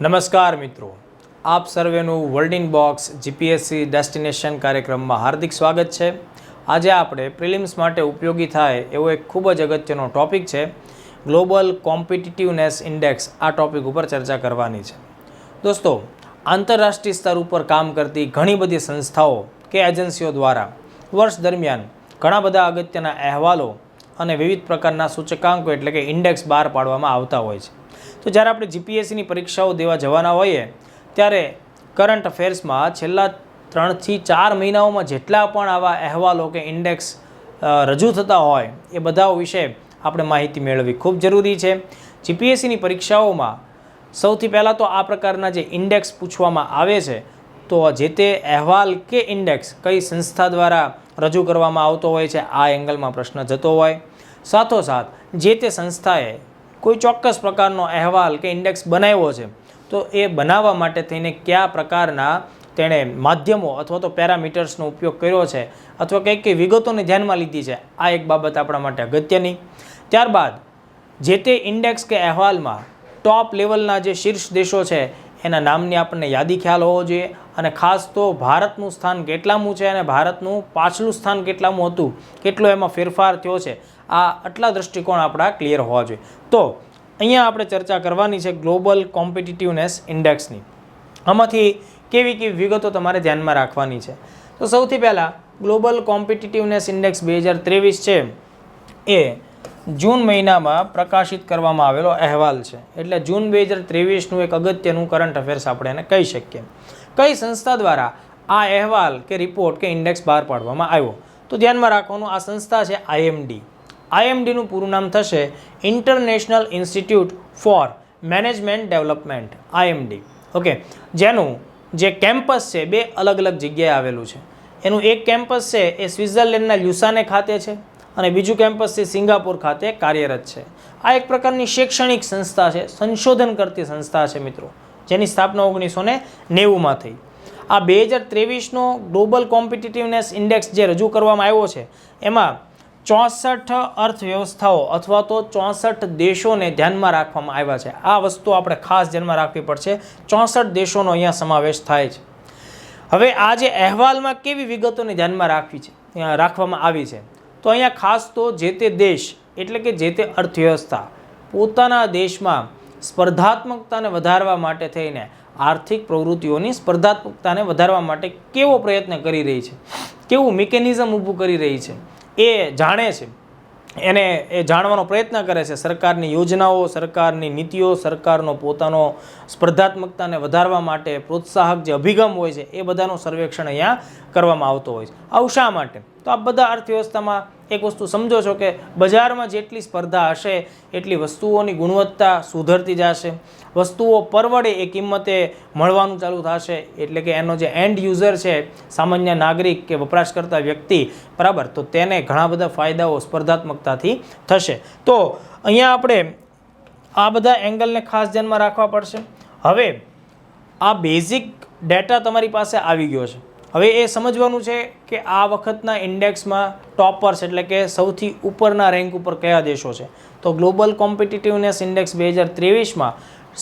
નમસ્કાર મિત્રો, આપ સર્વેનું world in box GPSC destination કાર્યક્રમમાં હાર્દિક સ્વાગત છે। આજે આપણે પ્રિલિમ્સ માટે ઉપયોગી થાય એવો એક ખૂબ જ અગત્યનો ટોપિક છે ગ્લોબલ કોમ્પિટિટિવનેસ ઇન્ડેક્સ। આ ટોપિક ઉપર ચર્ચા કરવાની છે। દોસ્તો, આંતરરાષ્ટ્રીય સ્તર ઉપર કામ કરતી ઘણી બધી સંસ્થાઓ કે એજન્સીઓ દ્વારા વર્ષ દરમિયાન ઘણા બધા અગત્યના અહેવાલો અને વિવિધ પ્રકારના સૂચકાંકો એટલે કે ઇન્ડેક્સ બહાર પાડવામાં આવતા હોય છે। તો જ્યારે આપણે જીપીએસસીની પરીક્ષાઓ દેવા જવાના હોઈએ ત્યારે કરંટ અફેર્સમાં છેલ્લા 3 થી 4 મહિનાઓમાં જેટલા પણ આવા અહેવાલો કે ઇન્ડેક્સ રજૂ થતા હોય એ બધા વિશે આપણે માહિતી મેળવવી ખૂબ જરૂરી છે। જીપીએસસીની પરીક્ષાઓમાં સૌથી પહેલાં તો આ પ્રકારના જે ઇન્ડેક્સ પૂછવામાં આવે છે તો જે તે અહેવાલ કે ઇન્ડેક્સ કઈ સંસ્થા દ્વારા રજૂ કરવામાં આવતો હોય છે આ એંગલમાં પ્રશ્ન જતો હોય। સાથોસાથ જે તે સંસ્થાએ કોઈ ચોક્કસ પ્રકારનો અહેવાલ કે ઇન્ડેક્સ બનાવ્યો છે તો એ બનાવવા માટે થઈને કયા પ્રકારના તેણે માધ્યમો અથવા તો પેરામીટર્સનો ઉપયોગ કર્યો છે અથવા કઈ કઈ વિગતોને ધ્યાનમાં લીધી છે આ એક બાબત આપણા માટે અગત્યની। ત્યારબાદ જે તે ઇન્ડેક્સ કે અહેવાલમાં ટોપ લેવલના જે શીર્ષ દેશો છે એના નામની આપણને યાદી ખ્યાલ હોવો જોઈએ અને ખાસ તો ભારતનું સ્થાન કેટલામું છે અને ભારતનું પાછલું સ્થાન કેટલામું હતું, કેટલો એમાં ફેરફાર થયો છે, આ આટલા દૃષ્ટિકોણ આપણા ક્લિયર હોવા જોઈએ। તો અહીંયા આપણે ચર્ચા કરવાની છે ગ્લોબલ કોમ્પિટિટિવનેસ ઇન્ડેક્સની। આમાંથી કેવી કેવી વિગતો તમારે ધ્યાનમાં રાખવાની છે તો સૌથી પહેલાં ગ્લોબલ કોમ્પિટિટિવનેસ ઇન્ડેક્સ 2023 છે એ જૂન મહિનામાં પ્રકાશિત કરવામાં આવેલો અહેવાલ છે। એટલે જૂન 2023નું એક અગત્યનું કરંટ અફેર્સ આપણે એને કહી શકીએ। કઈ સંસ્થા દ્વારા આ અહેવાલ કે રિપોર્ટ કે ઇન્ડેક્સ બહાર પાડવામાં આવ્યો તો ધ્યાનમાં રાખવાનું આ સંસ્થા છે આઈએમડી। આઈએમડીનું પૂરું નામ થશે international institute for management development IMD. Okay, જેનું જે કેમ્પસ છે બે અલગ અલગ જગ્યાએ આવેલું છે। એનું એક કેમ્પસ છે એ સ્વિટ્ઝરલેન્ડના લ્યુસાને ખાતે છે અને બીજું કેમ્પસ છે સિંગાપુર ખાતે કાર્યરત છે। આ એક પ્રકારની શૈક્ષણિક સંસ્થા છે, સંશોધન કરતી સંસ્થા છે મિત્રો, જેની સ્થાપના 1990માં થઈ। આ 2023નો ગ્લોબલ કોમ્પિટિટિવનેસ ઇન્ડેક્સ જે રજૂ કરવામાં આવ્યો છે એમાં 64 અર્થવ્યવસ્થાઓ અથવા તો 64 દેશોને ધ્યાનમાં રાખવામાં આવ્યા છે। આ વસ્તુ આપણે ખાસ ધ્યાનમાં રાખવી પડશે, 64 દેશોનો અહીંયા સમાવેશ થાય છે। હવે આ જે અહેવાલમાં કેવી વિગતોને ધ્યાનમાં રાખવામાં આવી છે તો અહીંયા ખાસ તો જે તે દેશ એટલે કે જે તે અર્થવ્યવસ્થા પોતાના દેશમાં સ્પર્ધાત્મકતાને વધારવા માટે થઈને આર્થિક પ્રવૃત્તિઓની સ્પર્ધાત્મકતાને વધારવા માટે કેવો પ્રયત્ન કરી રહી છે, કેવું મિકેનિઝમ ઊભું કરી રહી છે એ જાણે છે, એને એ જાણવાનો પ્રયત્ન કરે છે। સરકારની યોજનાઓ, સરકારની નીતિઓ, સરકારનો પોતાનો સ્પર્ધાત્મકતાને વધારવા માટે પ્રોત્સાહક જે અભિગમ હોય છે એ બધાનું સર્વેક્ષણ અહીંયા કરવામાં આવતો હોય છે। આવું શા માટે? તો આ બધા અર્થવ્યવસ્થામાં એક વસ્તુ સમજો છો કે બજારમાં જેટલી સ્પર્ધા હશે એટલી વસ્તુઓની ગુણવત્તા સુધરતી જશે, વસ્તુઓ પરવડે એ કિંમતે મળવાનું ચાલુ થશે। એટલે કે એનો જે એન્ડ યુઝર છે, સામાન્ય નાગરિક કે વપરાશકર્તા વ્યક્તિ, બરાબર, તો તેને ઘણા બધા ફાયદાઓ સ્પર્ધાત્મકતાથી થશે। તો અહીંયા આપણે આ બધા એંગલને ખાસ ધ્યાનમાં રાખવા પડશે। હવે આ બેઝિક ડેટા તમારી પાસે આવી ગયો છે। હવે એ સમજવાનું છે કે આ વખતના ઇન્ડેક્સમાં ટોપર્સ એટલે કે સૌથી ઉપરના રેન્ક ઉપર કયા દેશો છે। તો ગ્લોબલ કોમ્પિટિટિવનેસ ઇન્ડેક્સ 2023માં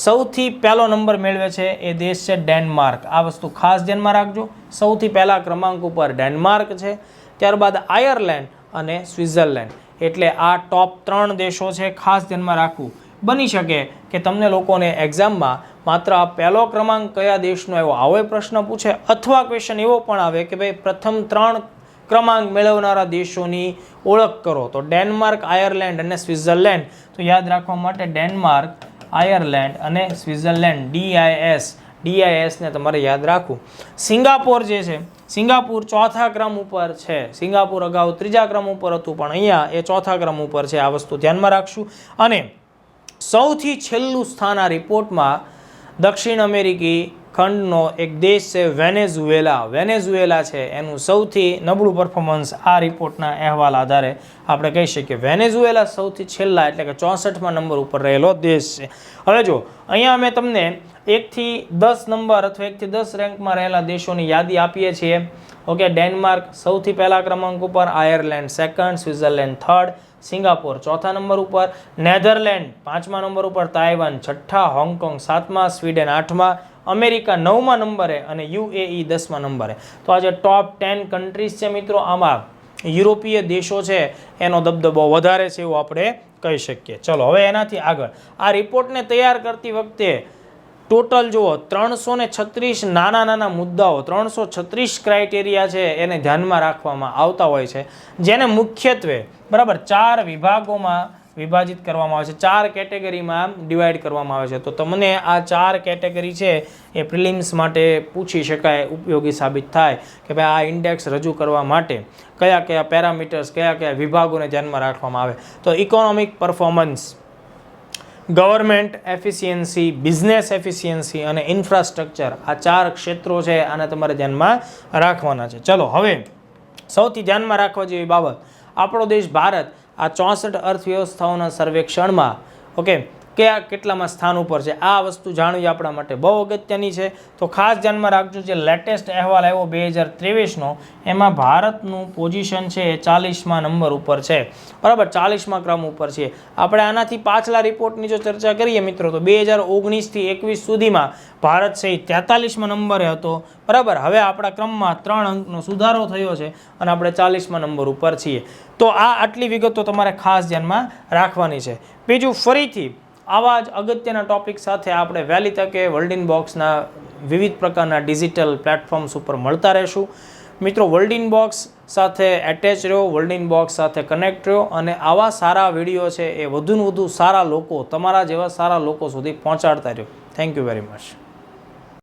સૌથી પહેલો નંબર મેળવે છે એ દેશ છે ડેનમાર્ક। આ વસ્તુ ખાસ ધ્યાનમાં રાખજો, સૌથી પહેલા ક્રમાંક ઉપર ડેનમાર્ક છે, ત્યારબાદ આયર્લેન્ડ અને સ્વિટ્ઝરલેન્ડ। એટલે આ ટોપ 3 દેશો છે, ખાસ ધ્યાનમાં રાખવું। બની શકે કે તમને લોકોને એક્ઝામમાં માત્ર આ પહેલો ક્રમાંક કયા દેશનો આવ્યો આવો પ્રશ્ન પૂછે અથવા ક્વેશ્ચન એવો પણ આવે કે ભાઈ પ્રથમ 3 ક્રમાંક મેળવનારા દેશોની ઓળખ કરો। તો ડેનમાર્ક, આયર્લેન્ડ અને સ્વિટ્ઝરલેન્ડ। તો યાદ રાખવા માટે ડેનમાર્ક, આયર્લેન્ડ અને સ્વિટ્ઝરલેન્ડ, ડીઆઈએસને તમારે યાદ રાખવું। સિંગાપોર જે છે, સિંગાપુર 4થા ક્રમ ઉપર છે। સિંગાપુર અગાઉ 3જા ક્રમ ઉપર હતું પણ અહીંયા એ 4થા ક્રમ ઉપર છે, આ વસ્તુ ધ્યાનમાં રાખશું। અને સૌથી છેલ્લું સ્થાન આ રિપોર્ટમાં દક્ષિણ અમેરિકી ખંડનો એક દેશ છે વેનેઝુએલા છે, એનું સૌથી નબળું પરફોર્મન્સ આ રિપોર્ટના અહેવાલ આધારે આપણે કહી શકીએ। વેનેઝુએલા સૌથી છેલ્લા એટલે કે 64મા નંબર ઉપર રહેલો દેશ છે। હવે જો અહીંયા અમે તમને 1 થી 10 નંબર અથવા 1 થી 10 રેન્કમાં રહેલા દેશોની યાદી આપીએ છીએ। ઓકે, ડેનમાર્ક સૌથી પહેલા ક્રમાંક ઉપર, Ireland second, Switzerland third, Singapore, ચોથા નંબર ઉપર નેધરલેન્ડ, પાંચમા નંબર ઉપર તાઇવાન, છઠ્ઠા હોંગકોંગ, સાતમા સ્વીડન, આઠમા અમેરિકા, નવમા નંબરે અને UAE 10મા નંબરે. તો આ જે ટોપ 10 કન્ટ્રીઝ છે મિત્રો, આમાં યુરોપીય દેશો છે એનો દબદબો વધારે છે એવું આપણે કહી શકીએ. ચલો હવે એનાથી આગળ આ રિપોર્ટને તૈયાર કરતી વખતે ટોટલ જુઓ 336 નાના મુદ્દાઓ, 336 ક્રાઇટેરિયા છે એને ધ્યાનમાં રાખવામાં આવતા હોય છે, જેને મુખ્યત્વે બરાબર 4 વિભાગોમાં વિભાજિત કરવામાં આવે છે, 4 કેટેગરીમાં ડિવાઈડ કરવામાં આવે છે. તો તમને આ 4 કેટેગરી છે એ પ્રિલિમ્સ માટે પૂછી શકાય, ઉપયોગી સાબિત થાય કે ભાઈ આ ઇન્ડેક્સ રજૂ કરવા માટે કયા કયા પેરામીટર્સ, કયા કયા વિભાગોને ધ્યાનમાં રાખવામાં આવે. તો economic performance, government efficiency, business efficiency અને ઇન્ફ્રાસ્ટ્રક્ચર, આ 4 ક્ષેત્રો છે આને તમારે ધ્યાનમાં રાખવાના છે. ચલો હવે સૌથી ધ્યાનમાં રાખવા જેવી બાબત, આપણો દેશ ભારત આ 64 અર્થવ્યવસ્થાઓના સર્વેક્ષણમાં કેટલામાં સ્થાન ઉપર છે, આ વસ્તુ જાણવી આપણા માટે બહુ અગત્યની છે. તો ખાસ ધ્યાનમાં રાખજો, જે લેટેસ્ટ અહેવાલ આવ્યો 2023નો, એમાં ભારતનું પોઝિશન છે એ 40મા નંબર ઉપર છે, બરાબર, 40મા ક્રમ ઉપર છે. આપણે આનાથી પાછલા રિપોર્ટની જો ચર્ચા કરીએ મિત્રો, તો 2019થી 21 સુધીમાં ભારત છે એ 43મા નંબરે હતો, બરાબર. હવે આપણા ક્રમમાં 3 અંકનો સુધારો થયો છે અને આપણે 40મા નંબર ઉપર છીએ. તો આ આટલી વિગતો તમારે ખાસ ધ્યાનમાં રાખવાની છે. બીજું, ફરીથી આવા જ અગત્યના ટોપિક સાથે આપણે વહેલી તકે વર્લ્ડ ઇન બોક્સના વિવિધ પ્રકારના ડિજિટલ પ્લેટફોર્મ્સ ઉપર મળતા રહેશું. મિત્રો, વર્લ્ડ ઇન બોક્સ સાથે એટેચ રહ્યો, વર્લ્ડ ઇન બોક્સ સાથે કનેક્ટ રહ્યો અને આવા સારા વિડીયો છે એ વધુને વધુ સારા લોકો, તમારા જેવા સારા લોકો સુધી પહોંચાડતા રહ્યો. Thank you very much.